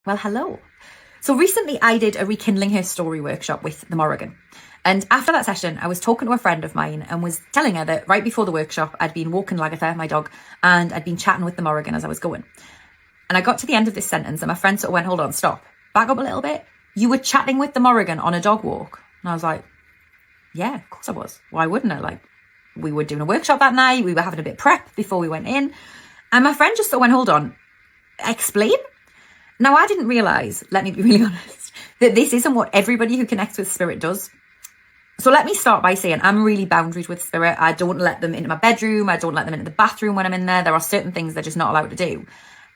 Well, hello. So recently I did a Rekindling Her Story workshop with the Morrigan. And after that session, I was talking to a friend of mine and was telling her that right before the workshop, I'd been walking Lagatha, my dog, and I'd been chatting with the Morrigan as I was going. And I got to the end of this sentence and my friend sort of went, hold on, stop. Back up a little bit. You were chatting with the Morrigan on a dog walk. And I was like, yeah, of course I was. Why wouldn't I? Like, we were doing a workshop that night. We were having a bit of prep before we went in. And my friend just sort of went, hold on, explain. Now, I didn't realise, let me be really honest, that this isn't what everybody who connects with spirit does. So let me start by saying I'm really boundaried with spirit. I don't let them into my bedroom. I don't let them into the bathroom when I'm in there. There are certain things they're just not allowed to do.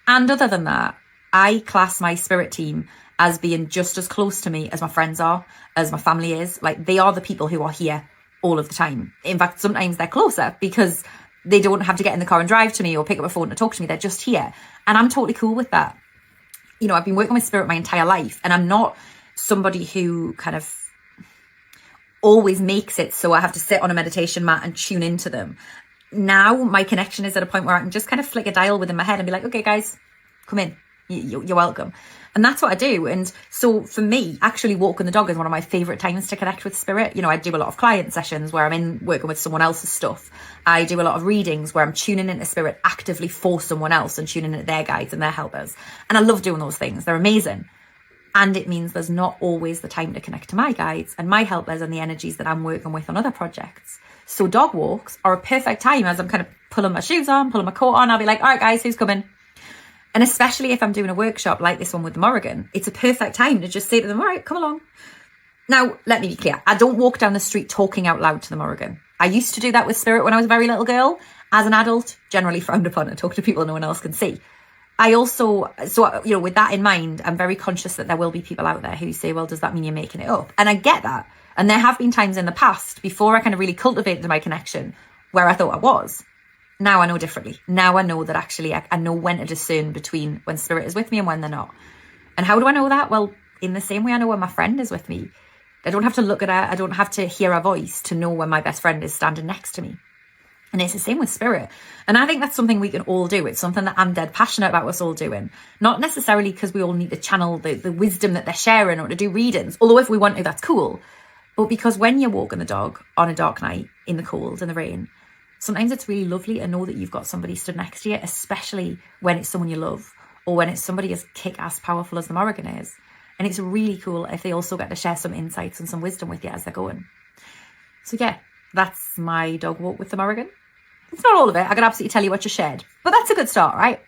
And other than that, I class my spirit team as being just as close to me as my friends are, as my family is. Like, they are the people who are here all of the time. In fact, sometimes they're closer because they don't have to get in the car and drive to me or pick up a phone to talk to me. They're just here. And I'm totally cool with that. You know, I've been working with spirit my entire life, and I'm not somebody who kind of always makes it so I have to sit on a meditation mat and tune into them. Now my connection is at a point where I can just kind of flick a dial within my head and be like, okay, guys, come in. You're welcome. And that's what I do. And so for me, actually walking the dog is one of my favorite times to connect with spirit. You know, I do a lot of client sessions where I'm in working with someone else's stuff. I do a lot of readings where I'm tuning into spirit actively for someone else and tuning into their guides and their helpers. And I love doing those things. They're amazing. And it means there's not always the time to connect to my guides and my helpers and the energies that I'm working with on other projects. So dog walks are a perfect time as I'm kind of pulling my shoes on, pulling my coat on. I'll be like, all right, guys, who's coming? And especially if I'm doing a workshop like this one with the Morrigan, it's a perfect time to just say to them, all right, come along. Now, let me be clear. I don't walk down the street talking out loud to the Morrigan. I used to do that with spirit when I was a very little girl. As an adult, generally frowned upon and talk to people no one else can see. I also, so, you know, with that in mind, I'm very conscious that there will be people out there who say, well, does that mean you're making it up? And I get that. And there have been times in the past, before I kind of really cultivated my connection, where I thought I was. Now I know differently. Now I know that actually I know when to discern between when spirit is with me and when they're not. And how do I know that? Well, in the same way I know when my friend is with me. I don't have to look at her. I don't have to hear her voice to know when my best friend is standing next to me. And it's the same with spirit. And I think that's something we can all do. It's something that I'm dead passionate about us all doing. Not necessarily because we all need to channel the wisdom that they're sharing or to do readings. Although if we want to, that's cool. But because when you're walking the dog on a dark night in the cold and the rain, sometimes it's really lovely to know that you've got somebody stood next to you, especially when it's someone you love or when it's somebody as kick-ass powerful as the Morrigan is. And it's really cool if they also get to share some insights and some wisdom with you as they're going. So yeah, that's my dog walk with the Morrigan. It's not all of it. I could absolutely tell you what you shared, but that's a good start, right?